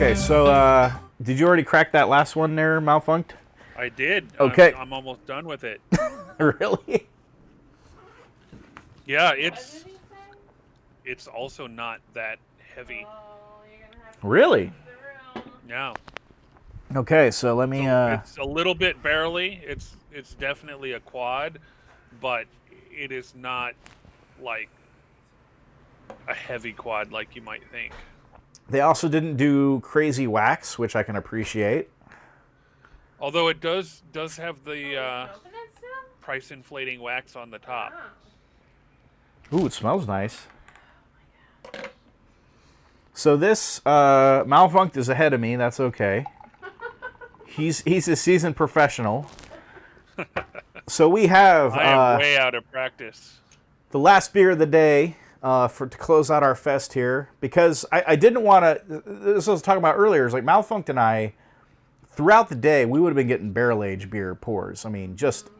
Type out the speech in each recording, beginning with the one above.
Okay, so did you already crack that last one there, Malfunct? I did. Okay. I'm almost done with it. Really? Yeah, it's also not that heavy. Really? Yeah. Okay, so let me. It's a little bit barrely. It's definitely a quad, but it is not like a heavy quad like you might think. They also didn't do crazy wax, which I can appreciate. Although it does have the price inflating wax on the top. Ooh, it smells nice. So this Malfunct is ahead of me. That's okay. He's a seasoned professional. So we have I am way out of practice. the last beer of the day to close out our fest here, because I didn't want to. This I was talking about earlier. Is like Malfunct and I, throughout the day, we would have been getting barrel aged beer pours. I mean, just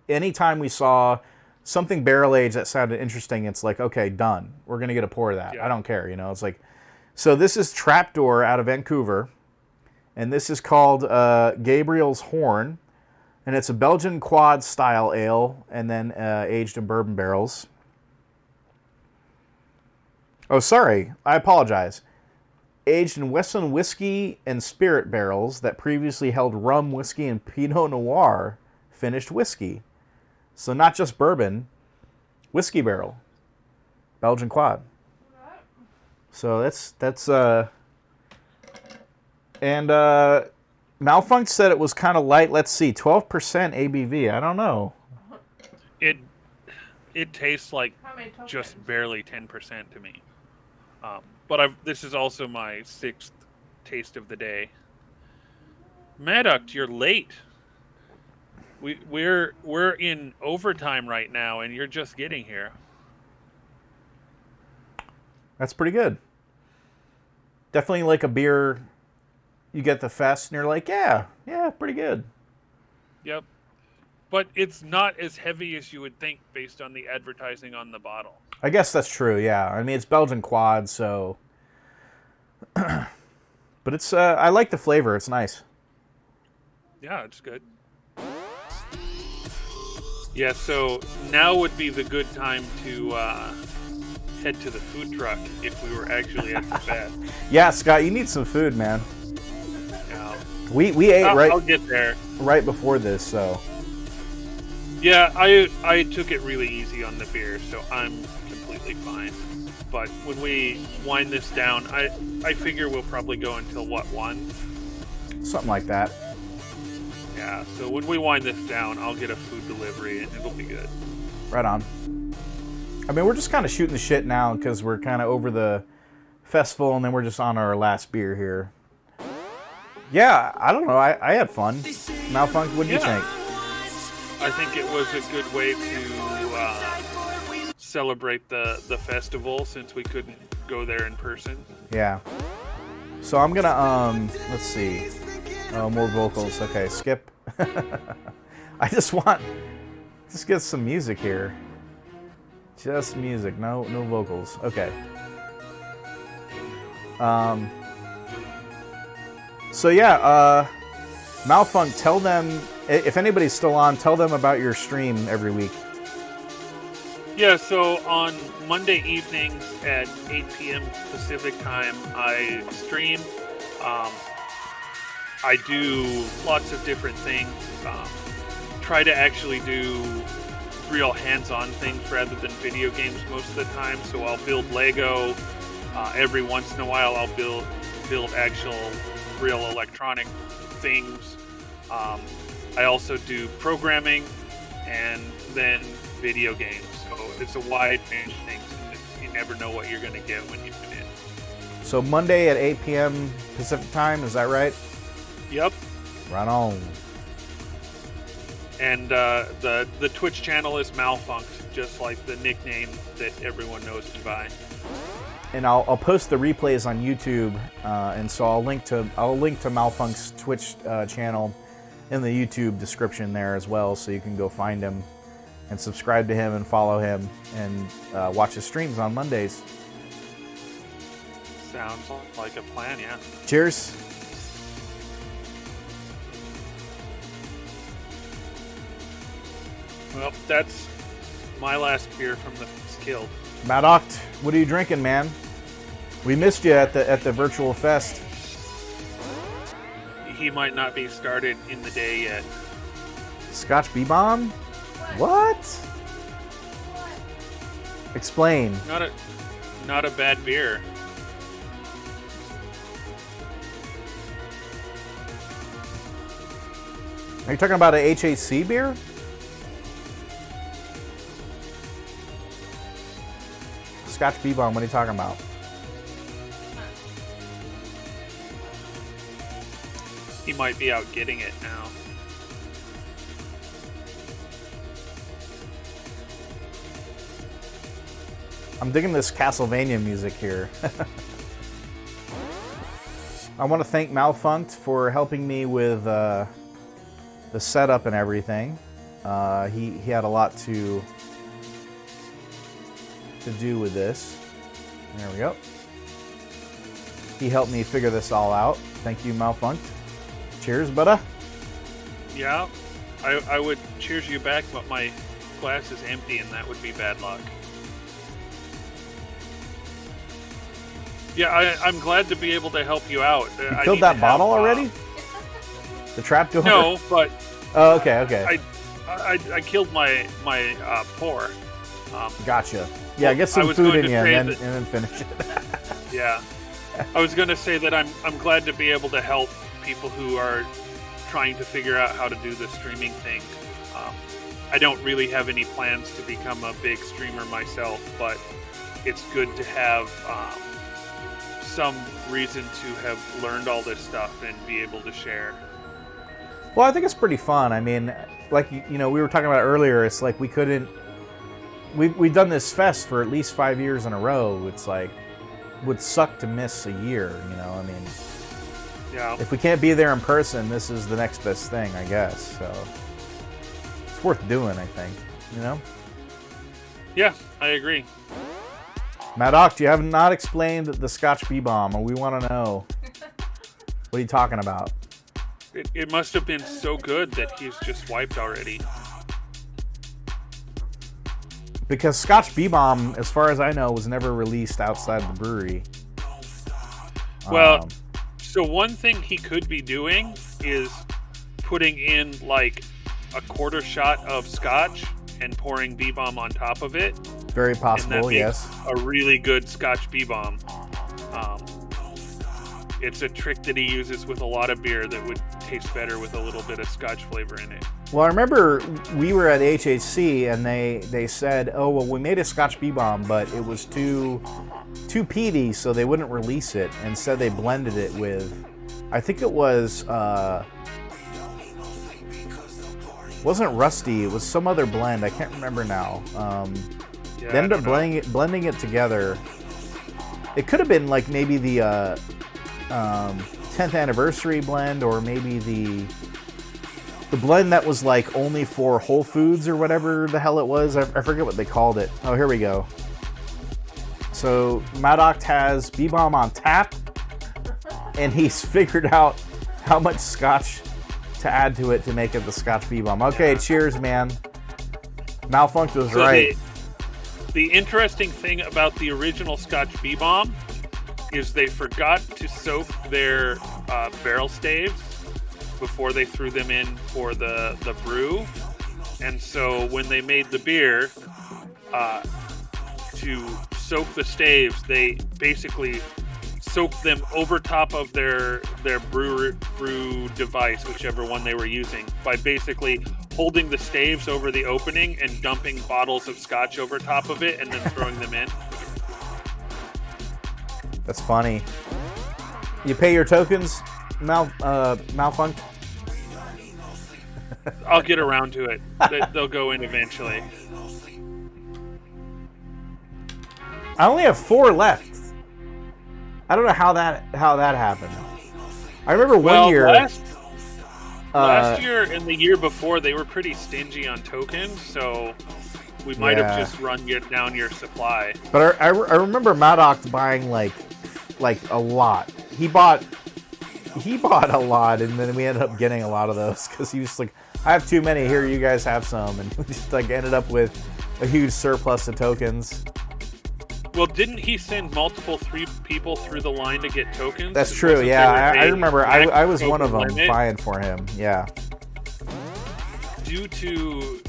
anytime we saw something barrel aged that sounded interesting, it's like, okay, done. We're gonna get a pour of that. Yeah. I don't care, you know. It's like, so this is Trapdoor out of Vancouver, and this is called Gabriel's Horn, and it's a Belgian quad style ale, and then aged in bourbon barrels. Oh, sorry, I apologize. Aged in Wesson whiskey and spirit barrels that previously held rum, whiskey, and Pinot Noir finished whiskey. So not just bourbon, whiskey barrel, Belgian quad. So that's and Malfunct said it was kind of light. Let's see, 12% ABV. I don't know. It tastes like just barely 10% to me. But this is also my 6th taste of the day. Maddox, you're late. We're in overtime right now, and you're just getting here. That's pretty good. Definitely like a beer you get the fest, and you're like, yeah, pretty good. Yep. But it's not as heavy as you would think based on the advertising on the bottle. I guess that's true, yeah. I mean, it's Belgian quad, so... But it's, I like the flavor. It's nice. Yeah, it's good. Yeah, so now would be the good time to head to the food truck if we were actually at the fest. Yeah, Scott, you need some food, man. Yeah. We ate I'll get there. Right before this, so... Yeah, I took it really easy on the beer, so I'm completely fine. But when we wind this down, I figure we'll probably go until, what, 1? Something like that. Yeah, so when we wind this down, I'll get a food delivery, and it'll be good. Right on. I mean, we're just kind of shooting the shit now, because we're kind of over the festival, and then we're just on our last beer here. Yeah, I don't know. I had fun. Malfunct, what do you think? I think it was a good way to celebrate the festival since we couldn't go there in person. Yeah. So I'm gonna let's see. Oh, more vocals. Okay, skip. I just get some music here. Just music. No vocals. Okay. So yeah, Malfunct, tell them, if anybody's still on, tell them about your stream every week. Yeah, so on Monday evenings at 8 p.m. Pacific time, I stream. I do lots of different things. Try to actually do real hands-on things rather than video games most of the time. So I'll build Lego. Every once in a while, I'll build actual real electronic things. I also do programming and then video games. So it's a wide range of things. You never know what you're going to get when you tune in. So Monday at 8 p.m. Pacific time, is that right? Yep. Right on. And the Twitch channel is Malfunct, just like the nickname that everyone knows me by. And I'll post the replays on YouTube, and so I'll link to Malfunct's Twitch channel in the YouTube description there as well, so you can go find him and subscribe to him and follow him and watch his streams on Mondays. Sounds like a plan, yeah. Cheers. Well, that's my last beer from the Skilled. Madoct, what are you drinking, man? We missed you at the virtual fest. He might not be started in the day yet. Scotch B-Bomb? What? Explain. Not a bad beer. Are you talking about a HAC beer? Scotch B-Bomb, what are you talking about? He might be out getting it now. I'm digging this Castlevania music here. I want to thank Malfunct for helping me with the setup and everything. He had a lot to do with this. There we go. He helped me figure this all out. Thank you, Malfunct. Cheers, budda. Yeah, I would cheers you back, but my glass is empty, and that would be bad luck. Yeah, I'm glad to be able to help you out. You killed that bottle already? The trap door? No, but oh, okay. I killed my pour. Gotcha. Yeah, get some food in you and then finish it. Yeah, I was going to say that I'm glad to be able to help people who are trying to figure out how to do the streaming thing. I don't really have any plans to become a big streamer myself, but it's good to have some reason to have learned all this stuff and be able to share. Well, I think it's pretty fun. I mean, like, you know, we were talking about earlier, it's like we've done this fest for at least 5 years in a row. It's like, would suck to miss a year, you know, I mean, yeah. If we can't be there in person, this is the next best thing, I guess, so it's worth doing, I think, you know? Yeah, I agree. Madoc, you have not explained the Scotch B-Bomb, and we want to know. What are you talking about? It must have been so good that he's just wiped already. Because Scotch B-Bomb, as far as I know, was never released outside the brewery. Well, so one thing he could be doing is putting in like a quarter shot of Scotch and pouring B-Bomb on top of it. Very possible, yes. A really good Scotch B-Bomb. It's a trick that he uses with a lot of beer that would taste better with a little bit of Scotch flavor in it. Well, I remember we were at HHC and they said, oh, well, we made a Scotch B-Bomb, but it was too peaty, so they wouldn't release it. Instead, they blended it with, I think it was, wasn't Rusty, it was some other blend. I can't remember now. Yeah, they ended up blending it together. It could have been like maybe the 10th anniversary blend, or maybe the blend that was like only for Whole Foods or whatever the hell it was. I forget what they called it. Oh, here we go. So Madoc has B-Bomb on tap, and he's figured out how much Scotch to add to it to make it the Scotch B-Bomb. Okay, yeah. Cheers, man. Malfunct was so right. The interesting thing about the original Scotch B-Bomb is they forgot to soak their barrel staves before they threw them in for the brew. And so when they made the beer, to soak the staves, they basically soaked them over top of their brew device, whichever one they were using, by basically holding the staves over the opening and dumping bottles of Scotch over top of it and then throwing them in. That's funny. You pay your tokens, Malfunct? I'll get around to it. They'll go in eventually. I only have 4 left. I don't know how that happened. I remember one year. Last year and the year before, they were pretty stingy on tokens, so we might have just run down your supply. But I remember Madoc buying like like a lot. He bought a lot, and then we ended up getting a lot of those because he was like, I have too many here, you guys have some, and we just like ended up with a huge surplus of tokens. Well, didn't he send multiple 3 people through the line to get tokens? That's true, yeah. I remember I was one of them buying for him, yeah. Due to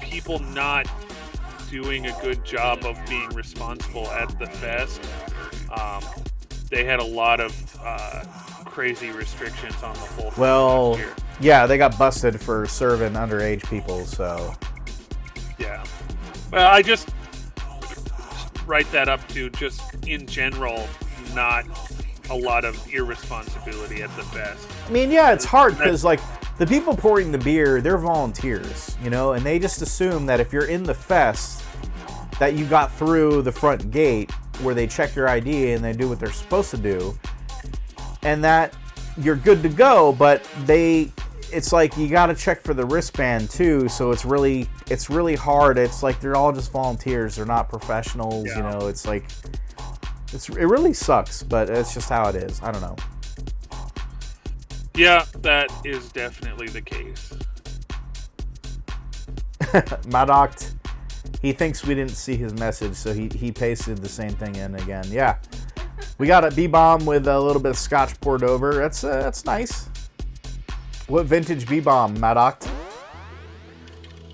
people not doing a good job of being responsible at the fest, they had a lot of crazy restrictions on the whole thing. Well, yeah, they got busted for serving underage people, so. Yeah. Well, I just write that up to just in general, not a lot of irresponsibility at the fest. I mean, yeah, it's hard because like the people pouring the beer, they're volunteers, you know, and they just assume that if you're in the fest, that you got through the front gate where they check your ID and they do what they're supposed to do, and that you're good to go. But it's like you got to check for the wristband too, so it's really hard. It's like they're all just volunteers, they're not professionals, you know. It's like it really sucks, but it's just how it is. I don't know. Yeah, that is definitely the case. Madoct, he thinks we didn't see his message, so he pasted the same thing in again. Yeah, we got a B-bomb with a little bit of scotch poured over. That's nice. What vintage B-bomb, Madoct?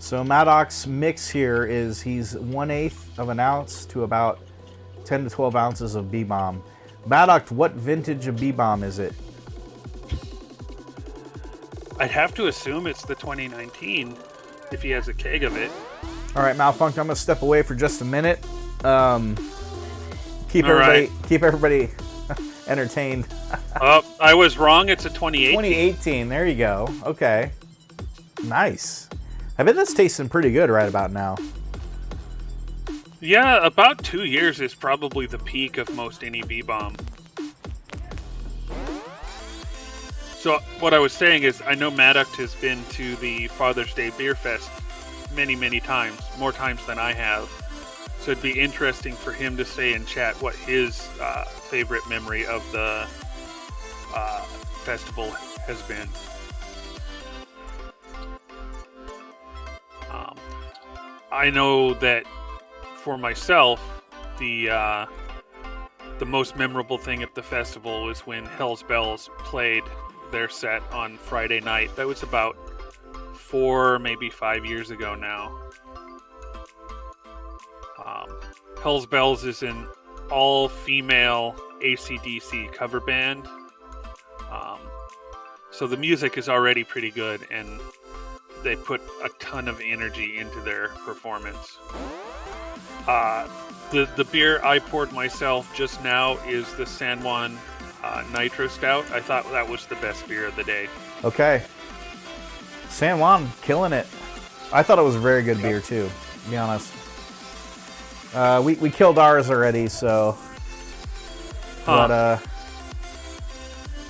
So Madoc's mix here is he's 1/8 of an ounce to about 10 to 12 ounces of B-bomb. Madoct, what vintage of B-bomb is it? I'd have to assume it's the 2019 if he has a keg of it. All right, Malfunct, I'm gonna step away for just a minute. Keep everybody entertained. I was wrong. It's a 2018. 2018. There you go. Okay. Nice. I bet that's tasting pretty good right about now. Yeah, about 2 years is probably the peak of most any B-bomb. So what I was saying is, I know Madoct has been to the Father's Day Beer Fest many, many times, more times than I have. So it'd be interesting for him to say in chat what his favorite memory of the festival has been. I know that for myself, the most memorable thing at the festival was when Hell's Bells played their set on Friday night. That was about 4, maybe 5 years ago now. Hell's Bells is an all-female AC/DC cover band. So the music is already pretty good, and they put a ton of energy into their performance. The beer I poured myself just now is the San Juan Nitro Stout. I thought that was the best beer of the day. Okay. San Juan, killing it. I thought it was a very good beer too, to be honest. We killed ours already, so. But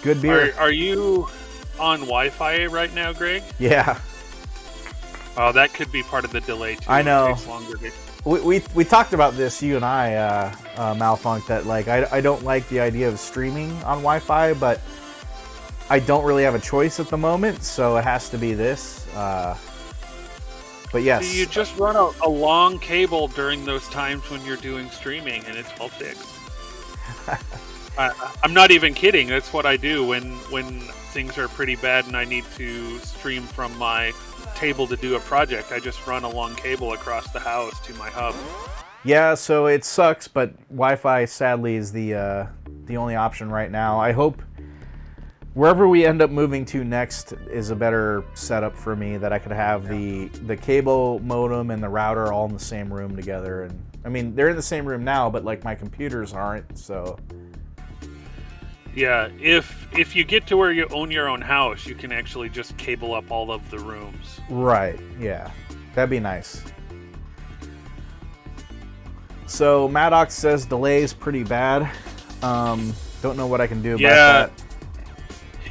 good beer. Are you on Wi-Fi right now, Greg? Yeah. Oh, that could be part of the delay too. I know. It takes longer to... We talked about this, you and I, Malfunct, that like I don't like the idea of streaming on Wi-Fi, but I don't really have a choice at the moment, so it has to be this. But yes. So you just run a long cable during those times when you're doing streaming, and it's all fixed. I'm not even kidding. That's what I do when things are pretty bad and I need to stream from my table to do a project. I just run a long cable across the house to my hub. Yeah, so it sucks, but Wi-Fi sadly is the only option right now. I hope wherever we end up moving to next is a better setup for me, that I could have the cable modem and the router all in the same room together. And I mean, they're in the same room now, but like my computers aren't, so. Yeah, if you get to where you own your own house, you can actually just cable up all of the rooms. Right, yeah. That'd be nice. So Maddox says delay's pretty bad. Don't know what I can do about that.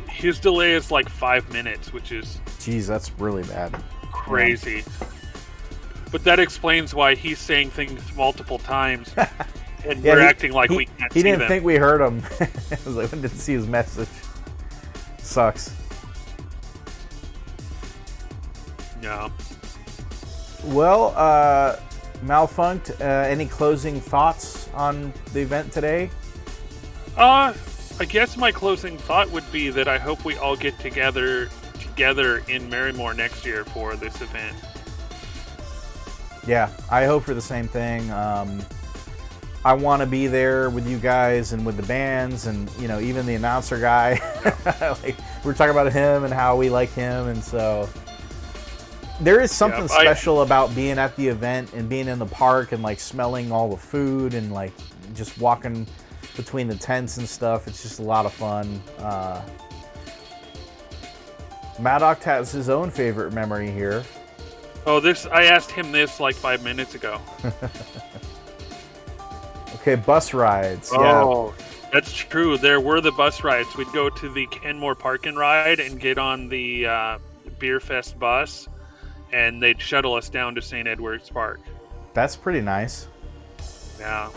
His delay is like 5 minutes, which is... Jeez, that's really bad. Crazy. But that explains why he's saying things multiple times. And Yeah, we're acting like we can't see He didn't them. think we heard him. I was like, I didn't see his message. Sucks. Yeah. Well, Malfunct, any closing thoughts on the event today? I guess my closing thought would be that I hope we all get together in Marymore next year for this event. Yeah, I hope for the same thing. I want to be there with you guys and with the bands and, you know, even the announcer guy. Like, we're talking about him and how we like him, and so there is something special about being at the event and being in the park and like smelling all the food and like just walking between the tents and stuff. It's just a lot of fun. Maddox has his own favorite memory here. Oh, I asked him this like 5 minutes ago. Okay, bus rides. Oh, yeah. That's true. There were the bus rides. We'd go to the Kenmore Park and Ride and get on the Beer Fest bus, and they'd shuttle us down to St. Edward's Park. That's pretty nice. Yeah.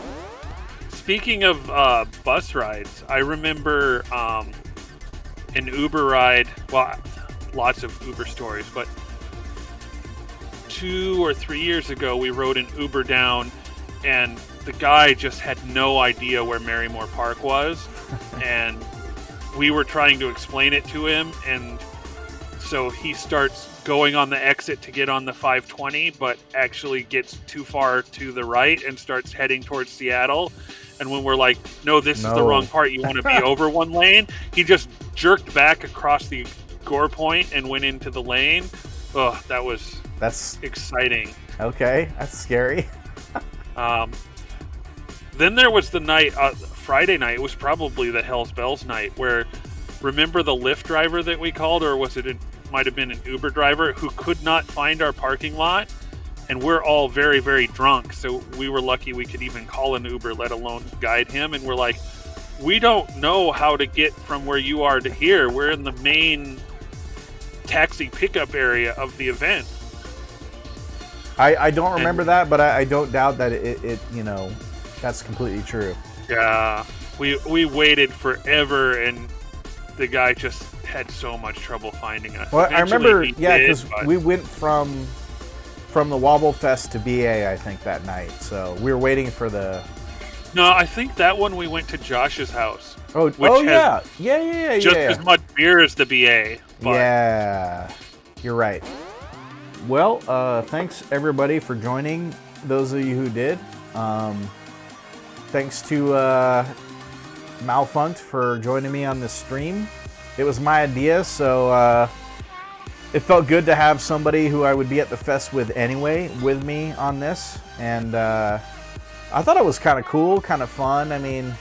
Speaking of bus rides, I remember an Uber ride. Well, lots of Uber stories, but 2 or 3 years ago, we rode an Uber down, and the guy just had no idea where Marymore Park was, and we were trying to explain it to him, and so he starts going on the exit to get on the 520, but actually gets too far to the right and starts heading towards Seattle. And when we're like, no, this is the wrong part, you want to be over one lane, he just jerked back across the gore point and went into the lane. Oh, that's exciting. Okay, that's scary. Then there was the night, Friday night, it was probably the Hell's Bells night, where, remember the Lyft driver that we called, or might have been an Uber driver, who could not find our parking lot? And we're all very, very drunk, so we were lucky we could even call an Uber, let alone guide him. And we're like, we don't know how to get from where you are to here. We're in the main taxi pickup area of the event. I don't remember that, but I don't doubt that it you know, that's completely true. Yeah, we waited forever, and the guy just had so much trouble finding us. Well, I remember, yeah, because we went from the WABL Fest to BA, I think, that night. So we were waiting for the... No, I think that one we went to Josh's house. Oh, yeah. Just as much beer as the BA. But... Yeah, you're right. Well, thanks everybody for joining, those of you who did. Thanks to Malfunct for joining me on this stream. It was my idea, so it felt good to have somebody who I would be at the fest with anyway with me on this. And I thought it was kind of cool, kind of fun. I mean,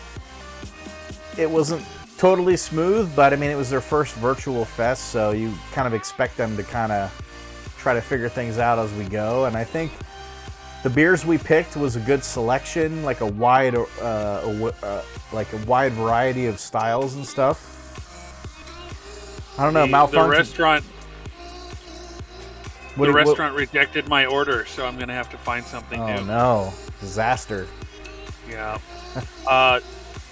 it wasn't totally smooth, but I mean, it was their first virtual fest, so you kind of expect them to kind of try to figure things out as we go. And I think the beers we picked was a good selection, like a wide variety of styles and stuff. I don't know, Malfunct. The restaurant rejected my order, so I'm going to have to find something new. Oh no, disaster. Yeah.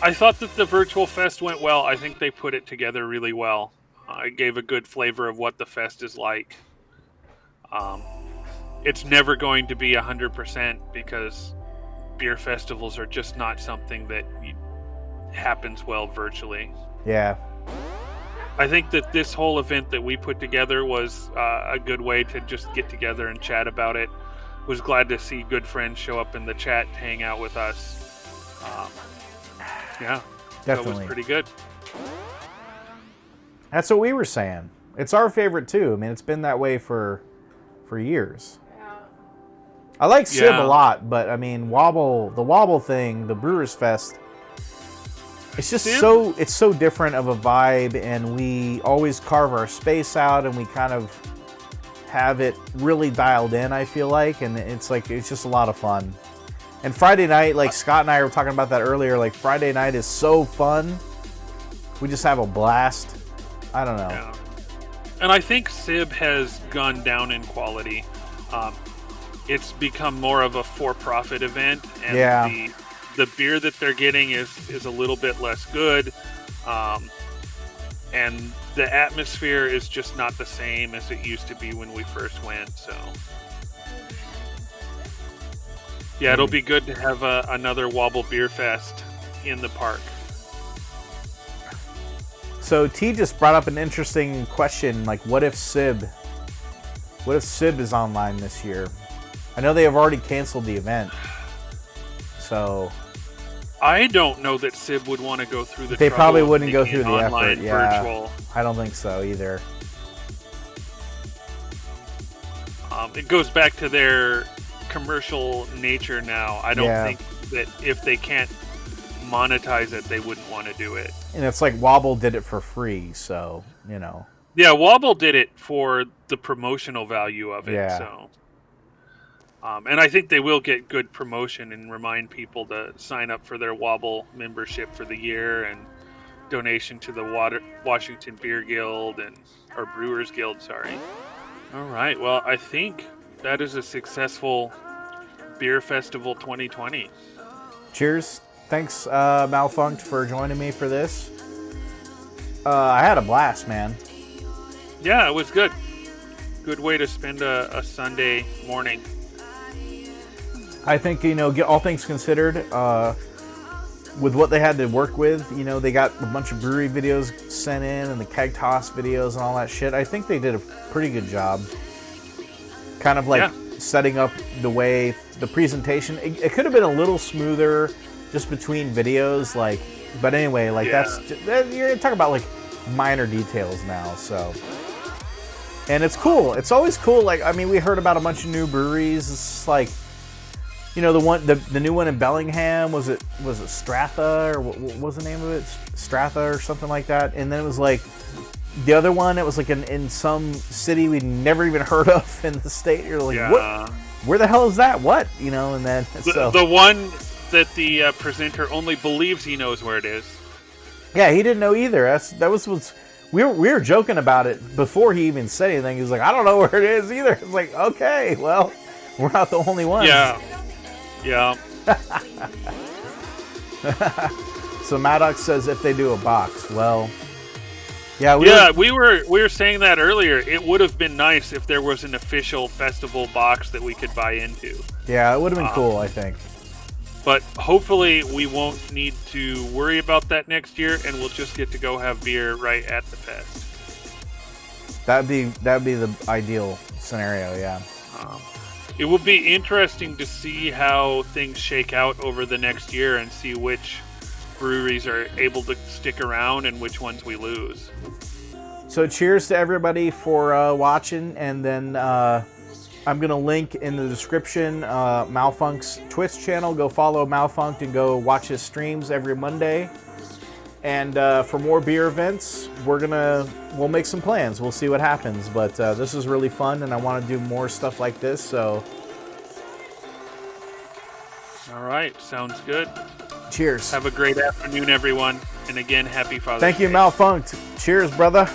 I thought that the virtual fest went well. I think they put it together really well. It gave a good flavor of what the fest is like. It's never going to be 100% because beer festivals are just not something that happens well virtually. Yeah. I think that this whole event that we put together was a good way to just get together and chat about it. Was glad to see good friends show up in the chat to hang out with us. Yeah, definitely. That was pretty good. That's what we were saying. It's our favorite too. I mean, it's been that way for years. I like Sib a lot, but I mean, the WABL thing, the Brewers Fest, it's just it's so different of a vibe, and we always carve our space out, and we kind of have it really dialed in, I feel like, and it's just a lot of fun. And Friday night, like Scott and I were talking about that earlier, like Friday night is so fun. We just have a blast. I don't know. Yeah. And I think Sib has gone down in quality. It's become more of a for-profit event, and the beer that they're getting is a little bit less good, and the atmosphere is just not the same as it used to be when we first went. So yeah, it'll be good to have another WABL Beer Fest in the park. So T just brought up an interesting question, like what if SIB is online this year? I know they have already canceled the event. So I don't know that SIB would want to go through the they trouble probably of wouldn't go making through the online effort. Yeah, virtual. I don't think so either. It goes back to their commercial nature now. I don't think that if they can't monetize it, they wouldn't want to do it. And it's like WABL did it for free, so, you know. Yeah, WABL did it for the promotional value of it. Yeah. So, and I think they will get good promotion and remind people to sign up for their WABL membership for the year and donation to the Washington Beer Guild or Brewers Guild, sorry. All right, well, I think that is a successful Beer Festival 2020. Cheers. Thanks, Malfunct, for joining me for this. I had a blast, man. Yeah, it was good. Good way to spend a Sunday morning. I think, you know, all things considered, with what they had to work with, you know, they got a bunch of brewery videos sent in and the keg toss videos and all that shit. I think they did a pretty good job. Kind of like setting up the way, the presentation. It could have been a little smoother just between videos, like, but anyway, like you're talking about like minor details now, so. And it's cool. It's always cool. Like, I mean, we heard about a bunch of new breweries. It's like, you know, the new one in Bellingham, was it Stratha, or what was the name of it? Stratha or something like that. And then it was like the other one, it was like in some city we'd never even heard of in the state. You're like, what? Where the hell is that? What? You know, and then the one that the presenter only believes he knows where it is. Yeah, he didn't know either. That was we were joking about it before he even said anything. He was like, I don't know where it is either. It's like, okay, well, we're not the only ones. Yeah. So Maddox says if they do a box, well, we were saying that earlier. It would have been nice if there was an official festival box that we could buy into. Yeah, it would have been cool, I think. But hopefully we won't need to worry about that next year, and we'll just get to go have beer right at the fest. That'd be the ideal scenario, yeah. It will be interesting to see how things shake out over the next year and see which breweries are able to stick around and which ones we lose. So cheers to everybody for watching, and then I'm going to link in the description Malfunct's Twitch channel. Go follow Malfunct and go watch his streams every Monday. And for more beer events, we'll make some plans. We'll see what happens. But this is really fun, and I want to do more stuff like this. So, all right, sounds good. Cheers. Have a great afternoon, everyone. And again, happy Father's Day. Thank you, Malfunct. Cheers, brother.